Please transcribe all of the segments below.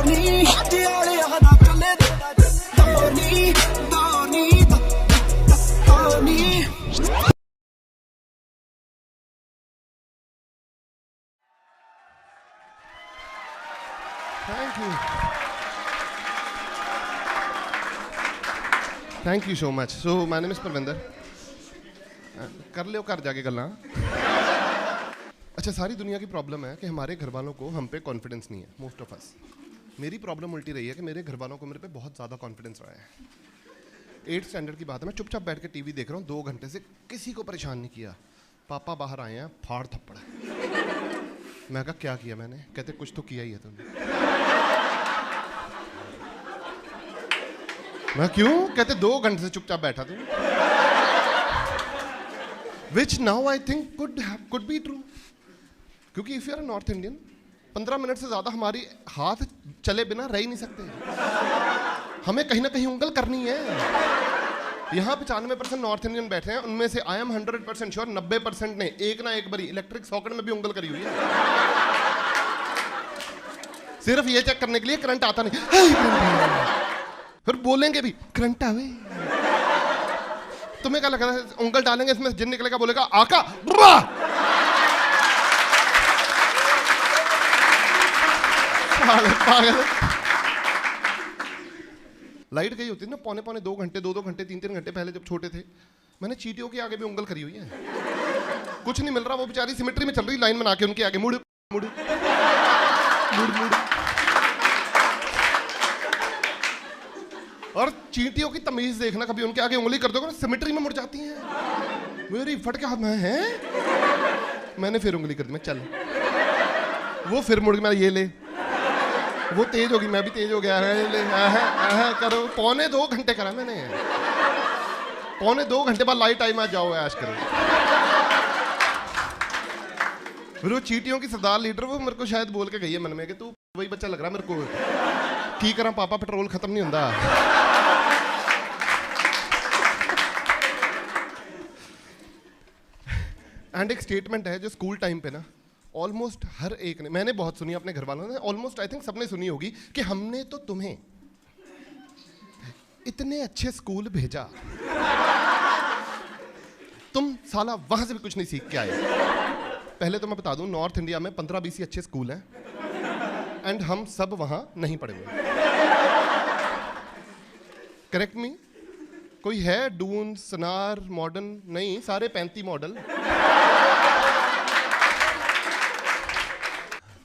Thank you so much. So my name is Parvinder. कर लियो घर जाके गल्ला। अच्छा, सारी दुनिया की प्रॉब्लम है कि हमारे घर वालों को हम पे कॉन्फिडेंस नहीं है, मोस्ट ऑफ अस। मेरी प्रॉब्लम उल्टी रही है कि मेरे घर वालों को मेरे पे बहुत ज़्यादा कॉन्फिडेंस रहा है। 8th स्टैंडर्ड की बात है, मैं चुपचाप बैठ के टीवी देख रहा हूँ 2 घंटे से, किसी को परेशान नहीं किया। पापा बाहर आए हैं, फाड़ थप्पड़। मैं कहा क्या किया मैंने? कहते कुछ तो किया ही है तुमने। मैं क्यों? कहते 2 घंटे से चुपचाप बैठा तू। Which now I think could be true. क्योंकि if you are north Indian, 15 minute से ज्यादा हमारी हाथ चले बिना रह ही नहीं सकते। हमें कहीं ना कहीं उंगल करनी है। यहाँ 95% नॉर्थ इंडियन बैठे हैं, उनमें से आई एम 100% श्योर 90% ने एक ना एक बारी इलेक्ट्रिक सॉकेट में भी उंगल करी हुई है, सिर्फ ये चेक करने के लिए करंट आता नहीं। फिर बोलेंगे भी करंट आवे। तुम्हें क्या लग रहा है? उंगल डालेंगे इसमें जिन निकलेगा, बोलेगा आका। पागल। लाइट गई होती है ना पौने 2 घंटे, 2 घंटे, 3 घंटे पहले जब छोटे थे, मैंने चींटियों के आगे भी उंगल करी हुई है। कुछ नहीं मिल रहा, वो बेचारी सिमेट्री में चल रही, लाइन बना के उनके आगे मुड़ मुड़ मुड़ मुड़। और चींटियों की तमीज देखना, कभी उनके आगे उंगली कर दोगे सिमेट्री में मुड़ जाती हैं। मेरी फट के हाथ में है, मैंने फिर उंगली कर दी, मैं चल। वो फिर मुड़ के मैं ये ले, वो तेज होगी, मैं भी तेज हो गया, ले करो। पौने 2 घंटे करा मैंने, पौने 2 घंटे बाद लाइट आई, मैं जाओ ऐश करो। फिर वो चींटियों की सरदार लीडर, वो मेरे को शायद बोल के गई है मन में कि तू वही बच्चा लग रहा मेरे को, की करा पापा, पेट्रोल खत्म नहीं होता। एंड एक स्टेटमेंट है जो स्कूल टाइम पे ना ऑलमोस्ट हर एक ने, मैंने बहुत सुनी अपने घर वालों ने, ऑलमोस्ट आई थिंक सबने सुनी होगी कि हमने तो तुम्हें इतने अच्छे स्कूल भेजा, तुम साला वहां से भी कुछ नहीं सीख के आए। पहले तो मैं बता दूं, नॉर्थ इंडिया में 15-20 अच्छे स्कूल हैं एंड हम सब वहां नहीं पढ़े हुए। करेक्ट मी, कोई है डून, सनार, मॉडर्न? नहीं, सारे 35 मॉडल।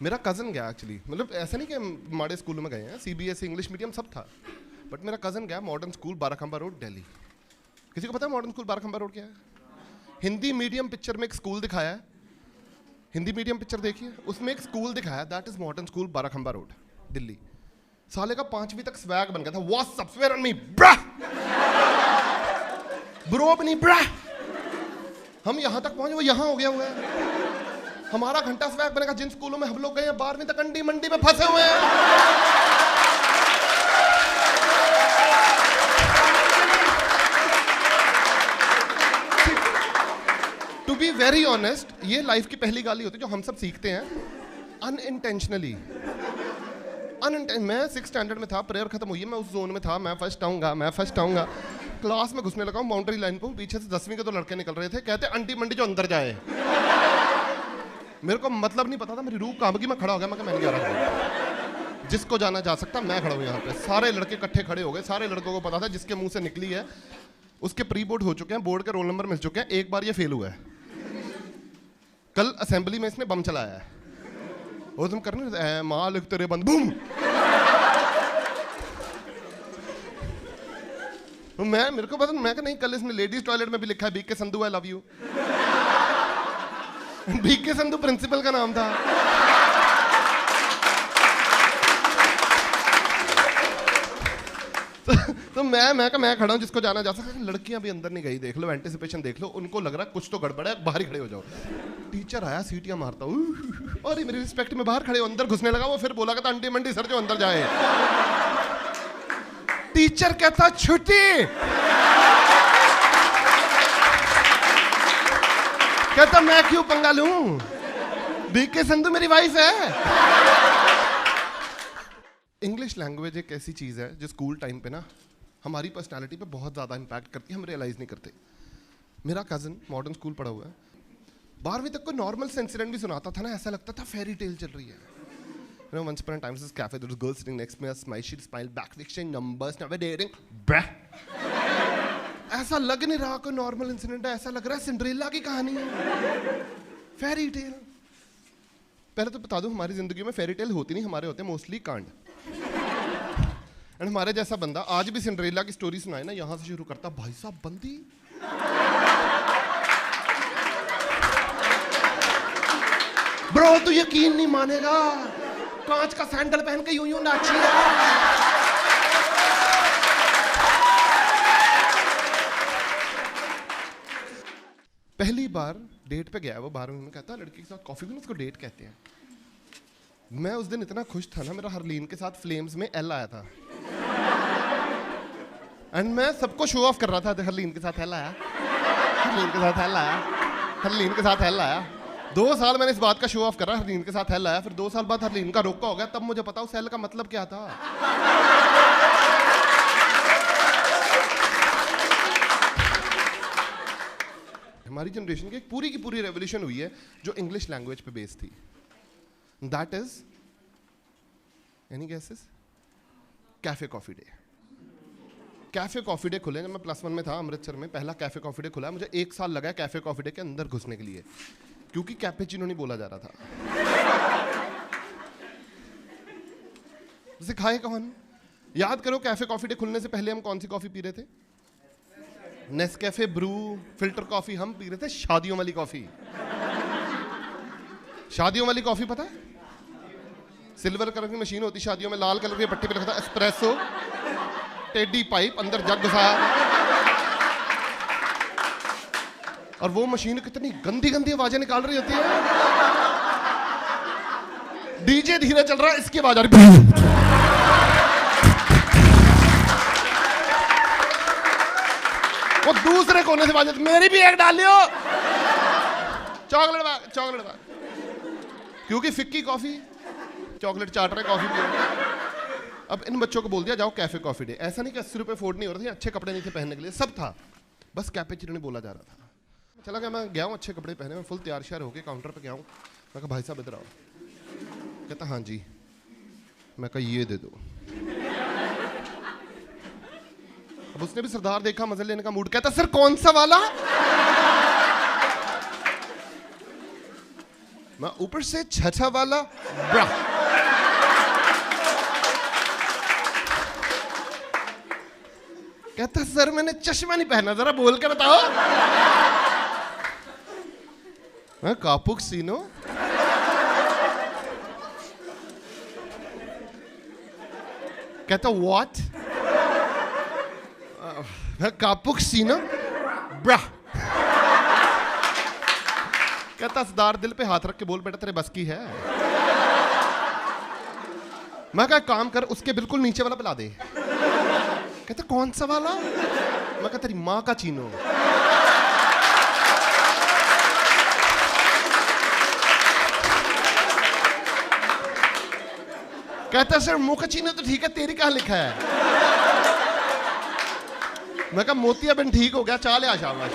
मेरा कजन गया एक्चुअली, मतलब ऐसा नहीं कि माड़े स्कूलों में गए हैं, CBSE इंग्लिश मीडियम सब था, बट मेरा कजन गया modern School Barakhamba road Delhi. किसी को पता है मॉडर्न स्कूल बाराखंबा रोड क्या है? हिंदी मीडियम पिक्चर में एक स्कूल दिखाया है, हिंदी मीडियम पिक्चर देखिए, उसमें एक स्कूल दिखाया, that is Modern School Barakhamba road Delhi. साले का 5वीं तक स्वैग बन गया था, what's up swear on me bra, bro भी नहीं ब्रा। हम यहां तक पहुंचे, वो यहां हो गया हुआ है। हमारा घंटा स्वैग बनेगा। जिन स्कूलों में हम लोग गए हैं 12वीं तक अंडी मंडी में फंसे हुए हैं। टू बी वेरी ऑनेस्ट, ये लाइफ की पहली गाली होती है जो हम सब सीखते हैं अनइंटेंशनली। मैं 6th स्टैंडर्ड में था, प्रेयर खत्म हुई है, मैं उस जोन में था, मैं फर्स्ट आऊंगा, मैं फर्स्ट आऊंगा। क्लास में घुसने लगा हूं, बाउंड्री लाइन पे, पीछे से 10वीं के 2 लड़के निकल रहे थे, कहते अंडी मंडी जो अंदर जाए। मेरे को मतलब नहीं पता था, मेरी रूह कांप गई, मैं खड़ा हो गया, मैं नहीं जा रहा। जिसको जाना जा सकता, मैं खड़ा हूं यहाँ पे। सारे लड़के इकट्ठे खड़े हो गए, सारे लड़कों को पता था जिसके मुंह से निकली है उसके प्री बोर्ड हो चुके हैं, बोर्ड के रोल नंबर मिल चुके हैं, एक बार ये फेल हुआ है। कल असेंबली में इसने बम चलाया है, वो तुम करने मालिक तेरे बंद बूम। तो मेरे को पता, मैं नहीं, कल इसने लेडीज टॉयलेट में भी लिखा है BK Sandhu I love you. BK Sandhu principal का नाम था। तो मैं खड़ा हूं, जिसको जाना जा सकता। लड़कियां भी अंदर नहीं गई, देख लो, एंटिसिपेशन देख लो, उनको लग रहा है कुछ तो गड़बड़ है, बाहर ही खड़े हो जाओ। टीचर आया, सीटियां मारता हूं, और मेरी रिस्पेक्ट में बाहर खड़े हो, अंदर घुसने लगा। वो फिर बोला कहता अंडी मंडी सर जो अंदर जाए। टीचर कहता छुट्टी, कहता मैं क्यों पंगा लूं, बीके संधू मेरी वाइफ है। इंग्लिश लैंग्वेज एक ऐसी चीज़ है जो स्कूल टाइम पे ना हमारी पर्सनालिटी पे बहुत ज़्यादा इम्पैक्ट करती है, हम रियलाइज़ नहीं करते। मेरा कज़न मॉडर्न स्कूल पढ़ा हुआ है, 12वीं तक कोई नॉर्मल से इंसिडेंट भी सुनाता था ना, ऐसा लगता था फेरी टेल चल रही है। You know, once upon a time, this cafe, there was a girl sitting next to me, a smile, she smiled back, we exchanged numbers, now we're dating. Bah! ऐसा लग नहीं रहा कोई नॉर्मल इंसिडेंट है, ऐसा लग रहा है सिंड्रेला की कहानी है, फेरी टेल। पहले तो बता दूं, हमारी जिंदगी में फेरी टेल होती नहीं, हमारे होते हैं मोस्टली कांड। एंड हमारे जैसा बंदा आज भी सिंड्रेला की स्टोरी सुनाए ना, यहां से शुरू करता, भाई साहब बंदी ब्रो तू यकीन नहीं मानेगा, कांच का सैंडल पहन के यूं यूं नाची है। पहली बार डेट पे गया वो 12वीं में, कहता लड़की के साथ कॉफी पीना, उसको डेट कहते हैं। मैं उस दिन इतना खुश था ना, मेरा हरलीन के साथ फ्लेम्स में एल आया था एंड मैं सबको शो ऑफ कर रहा था, हरलीन के साथ एल आया, हरलीन के साथ एल आया, हरलीन के साथ एल आया। 2 साल मैंने इस बात का शो ऑफ करा, हरलीन के साथ हेल आया, फिर 2 साल बाद हरलीन का रोका हो गया, तब मुझे पता उस हेल का मतलब क्या था। हमारी जनरेशन की एक पूरी की पूरी रेवोल्यूशन हुई है जो इंग्लिश लैंग्वेज पे बेस्ड थी। That is, any guesses? Cafe coffee day. Cafe coffee day खुले जब मैं +1 में था, अमृतसर में पहला कैफे कॉफी डे खुला। मुझे 1 साल लगा कैफे कॉफी डे के अंदर घुसने के लिए, क्योंकि कैपेचिनो नहीं बोला जा रहा था। सिखाए कौन? याद करो, कैफे कॉफी डे खुलने से पहले हम कौन सी कॉफी पी रहे थे? Nescafe Bru, filter coffee. हम पी रहे थे शादियों वाली कॉफी। शादियों वाली कॉफी पता है? सिल्वर कलर की मशीन होती शादियों में, लाल कलर की पट्टी पे लिखा था एस्प्रेसो, टेडी पाइप, अंदर जग घुसा, और वो मशीन कितनी गंदी गंदी आवाजें निकाल रही होती है। डीजे धीरे चल रहा है, इसकी आवाज आ रही, वो दूसरे कोने से आवाज, मेरी भी एक डालियो, चॉकलेट बार, चॉकलेट बार। क्योंकि फिक्की कॉफी, चॉकलेट चाट रहे, कॉफी पी। अब इन बच्चों को बोल दिया जाओ कैफे कॉफी डे। ऐसा नहीं कि 80 रुपए अफोर्ड नहीं हो रहे थे, अच्छे कपड़े नहीं थे पहनने के लिए, सब था, बस कैपेचिनो नहीं बोला जा रहा था। चला गया, मैं गया हूँ अच्छे कपड़े पहने, मैं फुल तैयार श्यार होके काउंटर पे गया हूँ। मैं कहा भाई साहब इधर आओ। कहता हाँ जी। मैं कहा ये दे दो। अब उसने भी सरदार देखा, मजे लेने का मूड। कहता सर कौन सा वाला? मैं ऊपर से छठा वाला। ब्रा। कहता सर मैंने चश्मा नहीं पहना, जरा बोल के बताओ। मैं कापुक्सिनो। कहता व्हाट? कापुक्सिनो ब्रा। कहता सरदार दिल पे हाथ रख के बोल, बेटा तेरे बस की है। मैं कहा काम कर, उसके बिल्कुल नीचे वाला पिला दे। कहता कौन सा वाला? मैं कहा तेरी माँ का चीनो। कहता सर मोकाचीनो तो ठीक है, तेरी कहाँ लिखा है? मैं कहा मोतिया बिन ठीक हो गया, चाह ले आ शाबाश।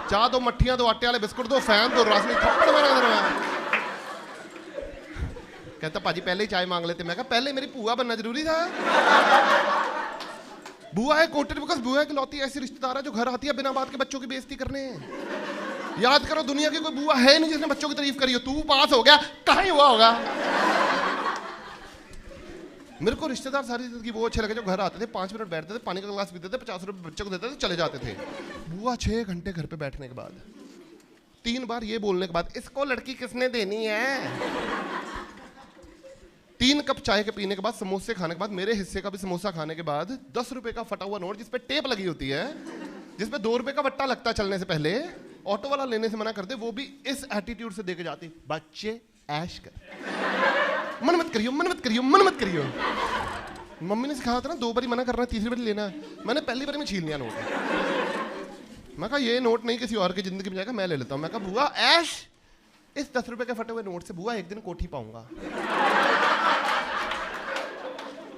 चाह दो, मट्ठियां दो, आटे वाले बिस्कुट दो, फैन दो, रासनी थप्पड़ मारा दर। कहता पाजी पहले ही चाय मांग लेते। मैं कहा पहले मेरी बुआ बनना जरूरी था। बुआ है कोटेड बिकॉज बुआ इकलौती ऐसी रिश्तेदार है जो घर आती है बिना बात के बच्चों की बेइज्जती करने। याद करो दुनिया की कोई बुआ है नहीं जिसने बच्चों की तारीफ करी हो। तू पास हो गया, कहाँ ही हुआ होगा। मेरे को रिश्तेदार सारी जिंदगी वो अच्छे लगे जो घर आते थे, 5 मिनट बैठते थे, पानी का गिलास पीते थे, 50 रुपए बच्चे को देते थे, चले जाते थे। बुआ 6 घंटे घर पे बैठने के बाद 3 बार ये बोलने के बाद, इसको लड़की किसने देनी है। 3 कप चाय के पीने के बाद, समोसे खाने के बाद, मेरे हिस्से का भी समोसा खाने के बाद 10 रुपए का फटा हुआ नोट जिसपे टेप लगी होती है, जिसपे 2 रुपए का वट्टा लगता है चलने से पहले, ऑटो वाला लेने से मना कर दे, वो भी इस एटीट्यूड से देके जाती, बच्चे ऐश कर, मन मत करियो, मन मत करियो, मन मत करियो। मम्मी ने सिखाया था ना 2 बारी मना करना है, तीसरी बारी लेना है। मैंने पहली बारी में छीन लिया नोट। मैं कहा ये नोट नहीं किसी और की जिंदगी में जाएगा, मैं ले लेता हूँ। मैं कहा बुआ ऐश, इस 10 रुपए के फटे हुए नोट से बुआ एक दिन कोठी पाऊंगा।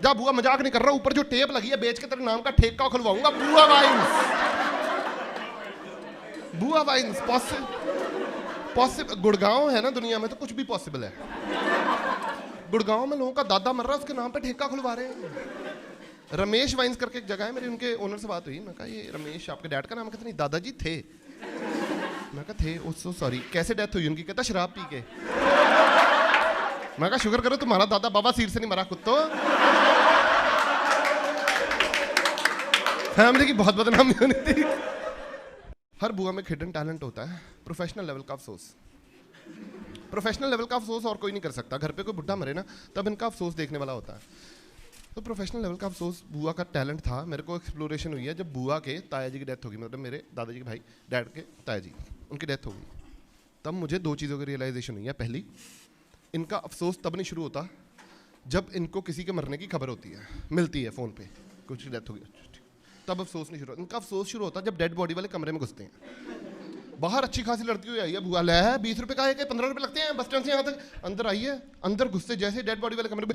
जा बुआ, मजाक नहीं कर रहा, ऊपर जो टेप लगी है बेच के तेरे नाम का ठेका खुलवाऊंगा। बुआ वाइन्स, बुआ वाइन्स पॉसिबल। गुड़गांव है ना दुनिया में तो कुछ भी पॉसिबल है। गुड़गांव में लोगों का दादा मर रहा है, उसके नाम पे ठेका खुलवा रहे हैं। रमेश वाइन्स करके एक जगह है, मेरी उनके ओनर से बात हुई। मैं कहा ये रमेश आपके डैड का नाम? कहते नहीं दादाजी थे। मैं कहा थे, ओ सॉरी, कैसे डेथ हुई उनकी? कहता शराब पी के। मैं कहा शुक्र करो तुम्हारा दादा बाबा सीर से नहीं मरा कुत्तो। फैमिली की बहुत बदनामी होनी थी। हर बुआ में हिडन टैलेंट होता है, प्रोफेशनल लेवल का अफसोस। प्रोफेशनल लेवल का अफसोस और कोई नहीं कर सकता। घर पे कोई बुढ़ा मरे ना तब इनका अफसोस देखने वाला होता है। तो प्रोफेशनल लेवल का अफसोस बुआ का टैलेंट था। मेरे को एक्सप्लोरेशन हुई है जब बुआ के ताया जी की डेथ होगी, मतलब मेरे दादाजी के भाई, डैड के ताया जी, उनकी डेथ होगी। तब मुझे दो चीज़ों की रियलाइजेशन हुई है। पहली, इनका अफसोस तब नहीं शुरू होता जब इनको किसी के मरने की खबर होती है, मिलती है फ़ोन पे कुछ डेथ होगी, तब अफसोस नहीं शुरू होता। इनका अफसोस शुरू होता है जब डेड बॉडी वाले कमरे में घुसते हैं। बाहर अच्छी खासी लड़की हुई आई है, बुआ ले है 20 रुपए का है कि 15 रुपए लगते हैं बस स्टैंड से यहाँ तक। अंदर आई है, अंदर घुसते जैसे डेड बॉडी वाले कमरे में,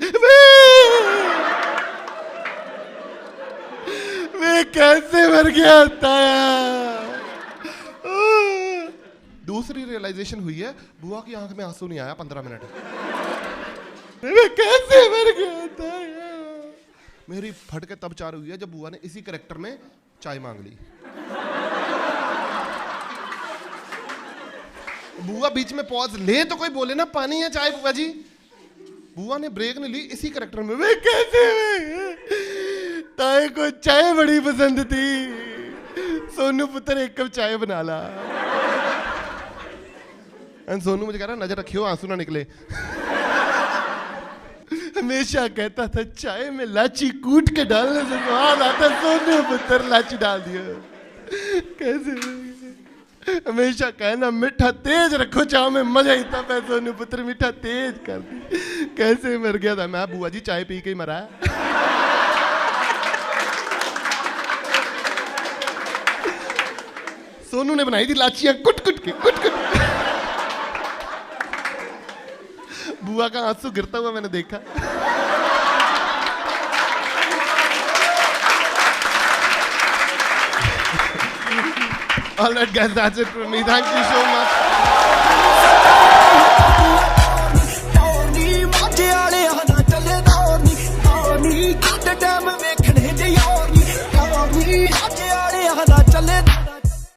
वे कैसे मर गया ताया। दूसरी रियलाइजेशन हुई है, बुआ की आंख में आंसू नहीं आया 15 मिनट। वे कैसे मर गया ताया। मेरी फटके तब चार हुई है जब बुआ ने इसी कैरेक्टर में चाय मांग ली। बुआ बीच में पॉज ले तो कोई बोले ना पानी है चाय बुआ जी। बुआ ने ब्रेक नहीं ली, इसी कैरेक्टर में, वे कैसे ताए को चाय बड़ी पसंद थी, सोनू पुत्र एक कप चाय बना ला। सोनू मुझे कह रहा नजर रखियो आंसू ना निकले। हमेशा कहता था चाय में लाची कूट के डालने से स्वाद आता, सोनू पुत्र लाची डाल दिया। कैसे हमेशा कहना मीठा तेज रखो चाय में, मजा ही था। सोनू पुत्र मीठा तेज कर दी। कैसे मर गया था। मैं बुआ जी चाय पी के ही मरा। सोनू ने बनाई थी लाचियां कुट कुट के, कुट कुट। बुआ का आंसू गिरता हुआ मैंने देखा। All right, guys, that's it from me. Thank you so much.